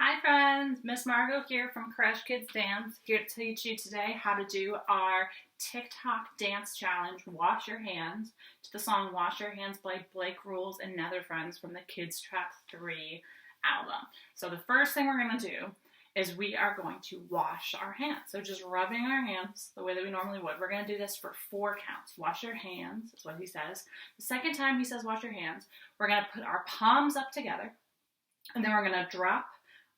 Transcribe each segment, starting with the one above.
Hi friends, Miss Margot here from Koresh Kids Dance, here to teach you today how to do our TikTok dance challenge, Wash Your Hands, to the song Wash Your Hands by Blake Rules and Netherfriends from the Kids Track 3 album. So the first thing we're going to do is we are going to wash our hands. So just rubbing our hands the way that we normally would. We're going to do this for 4 counts. Wash your hands is what he says. The second time he says wash your hands, we're going to put our palms up together, and then we're going to drop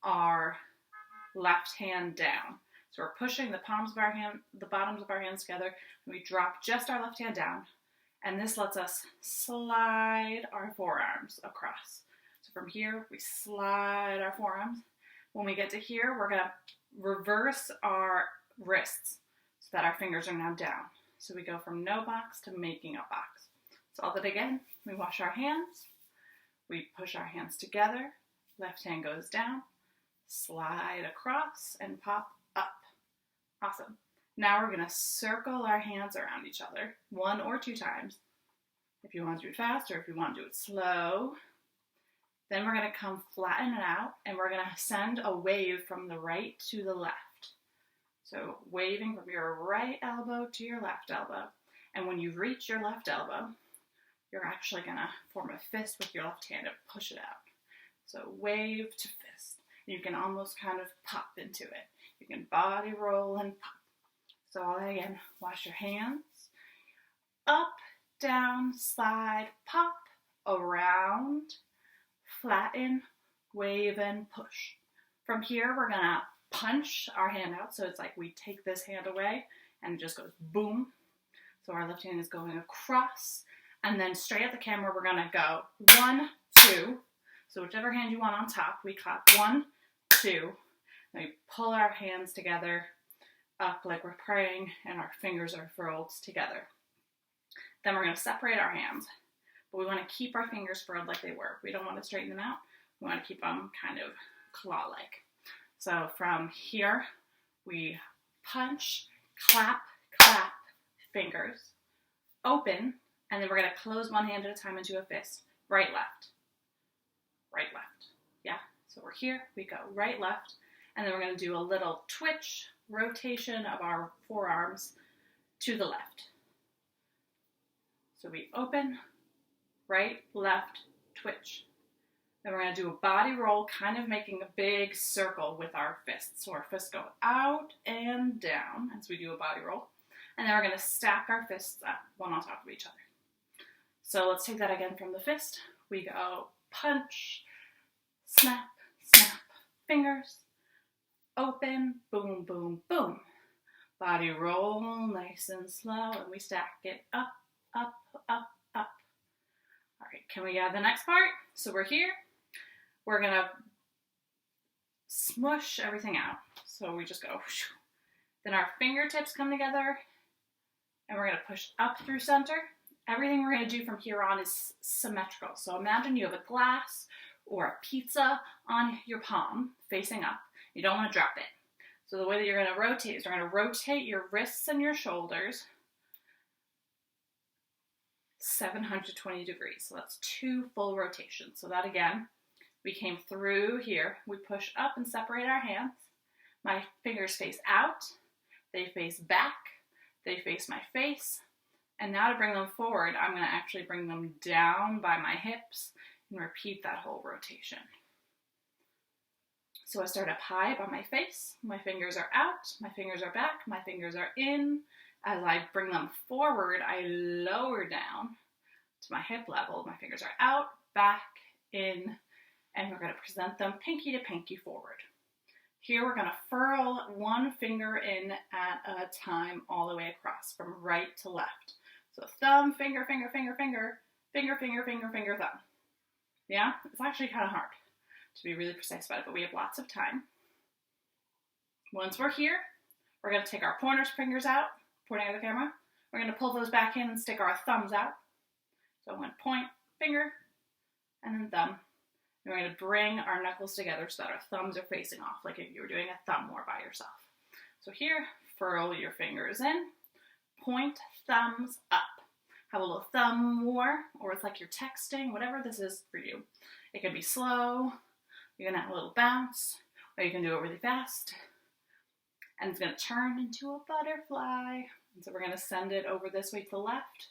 our left hand down. So we're pushing the palms of our hand, the bottoms of our hands together, and we drop just our left hand down. And this lets us slide our forearms across. So from here, we slide our forearms. When we get to here, we're going to reverse our wrists so that our fingers are now down. So we go from no box to making a box. So all that again, we wash our hands, we push our hands together, left hand goes down, slide across, and pop up. Awesome. Now we're going to circle our hands around each other 1 or 2 times. If you want to do it fast or if you want to do it slow. Then we're going to come flatten it out, and we're going to send a wave from the right to the left. So waving from your right elbow to your left elbow. And when you reach your left elbow, you're actually going to form a fist with your left hand and push it out. So wave to fist. You can almost kind of pop into it. You can body roll and pop. So all again, wash your hands. Up, down, slide, pop, around, flatten, wave, and push. From here, we're going to punch our hand out. So it's like we take this hand away and it just goes boom. So our left hand is going across. And then straight at the camera, we're going to go 1, 2. So whichever hand you want on top, we clap 1, 2. Then we pull our hands together up like we're praying, and our fingers are furled together. Then we're going to separate our hands, but we want to keep our fingers furled like they were. We don't want to straighten them out. We want to keep them kind of claw-like. So from here, we punch, clap, clap, fingers, open, and then we're going to close one hand at a time into a fist. Right, left. Right, left. Yeah, so we're here, we go right, left, and then we're going to do a little twitch, rotation of our forearms to the left. So we open, right, left, twitch. Then we're going to do a body roll, kind of making a big circle with our fists. So our fists go out and down as we do a body roll. And then we're going to stack our fists up, one on top of each other. So let's take that again from the fist. We go punch, snap, snap, fingers, open, boom, boom, boom. Body roll, nice and slow, and we stack it up, up, up, up. All right, can we add the next part? So we're here. We're going to smush everything out. So we just go. Then our fingertips come together, and we're going to push up through center. Everything we're going to do from here on is symmetrical. So imagine you have a glass or a pizza on your palm facing up. You don't want to drop it. So the way that you're going to rotate is you're going to rotate your wrists and your shoulders 720 degrees. So that's 2 full rotations. So that again, we came through here. We push up and separate our hands. My fingers face out. They face back. They face my face. And now to bring them forward, I'm going to actually bring them down by my hips and repeat that whole rotation. So I start up high by my face. My fingers are out. My fingers are back. My fingers are in. As I bring them forward, I lower down to my hip level. My fingers are out, back, in, and we're going to present them pinky to pinky forward. Here we're going to furl one finger in at a time all the way across from right to left. So thumb, finger, finger, finger, finger, finger, finger, finger, finger, thumb. Yeah, it's actually kind of hard to be really precise about it, but we have lots of time. Once we're here, we're going to take our pointer fingers out, pointing at the camera. We're going to pull those back in and stick our thumbs out. So I'm going to point, finger, and then thumb. And we're going to bring our knuckles together so that our thumbs are facing off, like if you were doing a thumb war by yourself. So here, furl your fingers in, point, thumbs up. Have a little thumb war, or it's like you're texting, whatever this is for you. It can be slow. You're going to have a little bounce. or you can do it really fast. And it's going to turn into a butterfly. And so we're going to send it over this way to the left,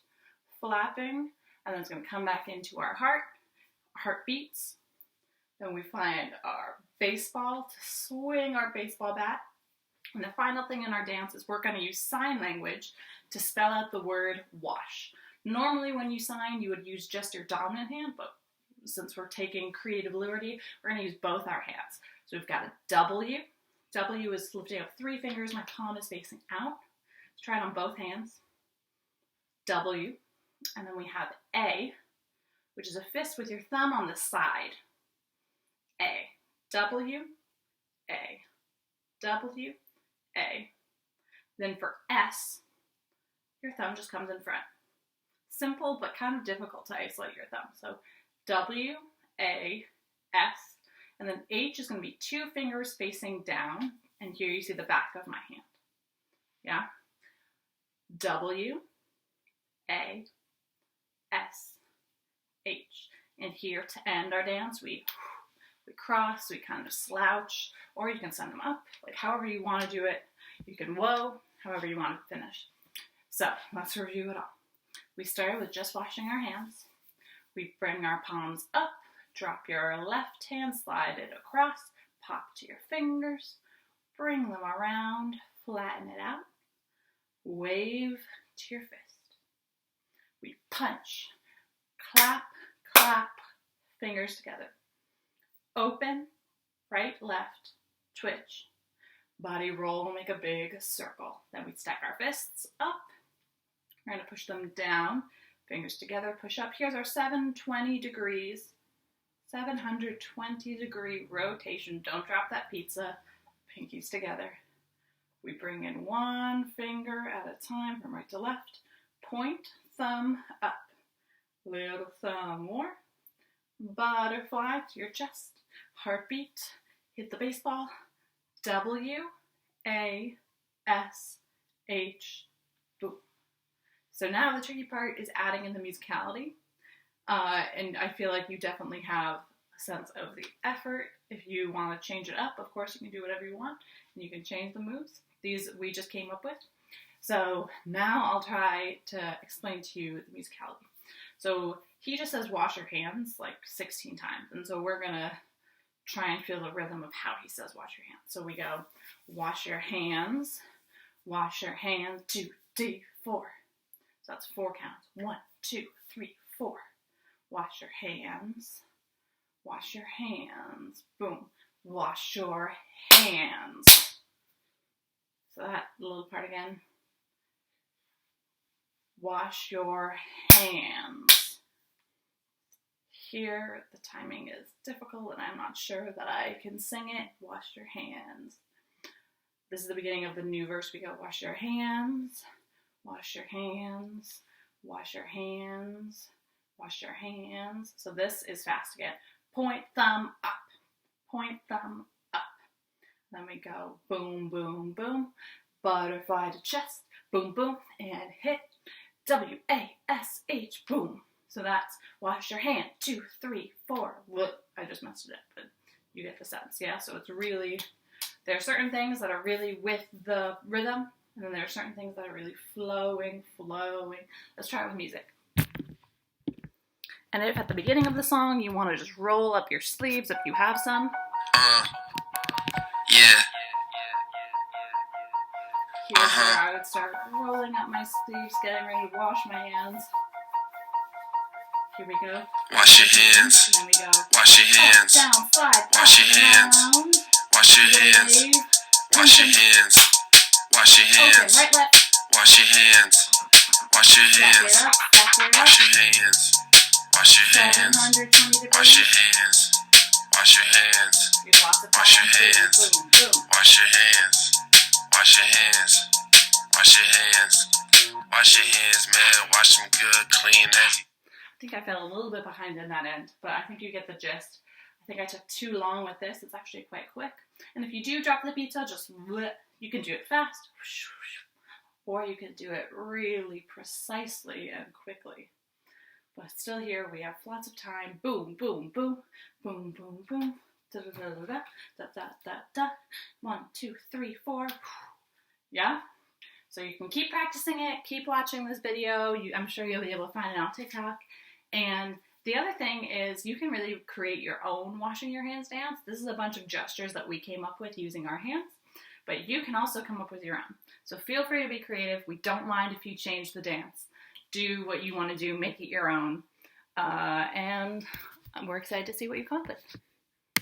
flapping, and then it's going to come back into our heart beats. Then we find our baseball to swing our baseball bat. And the final thing in our dance is we're going to use sign language to spell out the word wash. Normally when you sign, you would use just your dominant hand, but since we're taking creative liberty, we're going to use both our hands. So we've got a W. W is lifting up 3 fingers. My palm is facing out. Let's try it on both hands. W. And then we have A, which is a fist with your thumb on the side. A. W. A. W. A. Then for S, your thumb just comes in front. Simple, but kind of difficult to isolate your thumb. So W, A, S, and then H is going to be 2 fingers facing down, and here you see the back of my hand. Yeah? W, A, S, H. And here to end our dance, we cross, we kind of slouch, or you can send them up, like however you want to do it. You can whoa, however you want to finish. So let's review it all. We start with just washing our hands. We bring our palms up, drop your left hand, slide it across, pop to your fingers, bring them around, flatten it out, wave to your fist. We punch, clap, clap, fingers together. Open, right, left, twitch. Body roll, make a big circle. Then we stack our fists up. We're going to push them down. Fingers together, push up. Here's our 720 degrees. 720 degree rotation. Don't drop that pizza. Pinkies together. We bring in 1 finger at a time from right to left. Point, thumb up. Little thumb more. Butterfly to your chest. Heartbeat. Hit the baseball. W, A, S, H, boom. So now the tricky part is adding in the musicality. And I feel like you definitely have a sense of the effort. If you want to change it up, of course you can do whatever you want. And you can change the moves. These we just came up with. So now I'll try to explain to you the musicality. So he just says wash your hands like 16 times. And so we're going to try and feel the rhythm of how he says wash your hands. So we go wash your hands, 2, 3, 4. So that's 4 counts. 1, 2, 3, 4. Wash your hands, boom. Wash your hands. So that little part again. Wash your hands. Here, the timing is difficult and I'm not sure that I can sing it. Wash your hands. This is the beginning of the new verse. We go wash your hands, wash your hands, wash your hands, wash your hands. So this is fast again. Point, thumb up, point, thumb up. Then we go boom, boom, boom. Butterfly to chest, boom, boom, and hit W-A-S-H, boom. So that's wash your hand, 2, 3, 4. Whoop, I just messed it up, but you get the sense, yeah? So it's really, there are certain things that are really with the rhythm, and then there are certain things that are really flowing. Let's try it with music. And if at the beginning of the song you want to just roll up your sleeves if you have some. Yeah. Here's where I would start rolling up my sleeves, getting ready to wash my hands. Here we go. Wash your hands. And then we go. Wash your hands. Up, down, slide, wash your hands. Down. Wash your hands. Wave. Wash your hands. Wash your hands. Okay, right, left. Wash your hands. Wash your hands. Back it up. Wash your hands. Wash your hands. 720 degrees. Wash your hands. Wash your hands. Here's lots of Wash your time. hands. Boom, boom. Wash your hands. Wash your hands. Wash your hands. Wash your hands, man. Wash them good, clean, heavy. I think I fell a little bit behind in that end, but I think you get the gist. I think I took too long with this. It's actually quite quick. And if you do drop the pizza, just you can do it fast, or you can do it really precisely and quickly. But still here, we have lots of time. Boom, boom, boom, boom, boom, boom, Da da da da da da da da. 1, 2, 3, 4. Yeah. So you can keep practicing it, keep watching this video. I'm sure you'll be able to find it on TikTok. And the other thing is you can really create your own washing your hands dance. This is a bunch of gestures that we came up with using our hands, but you can also come up with your own. So feel free to be creative. We don't mind if you change the dance. Do what you want to do, make it your own. And we're excited to see what you come up with.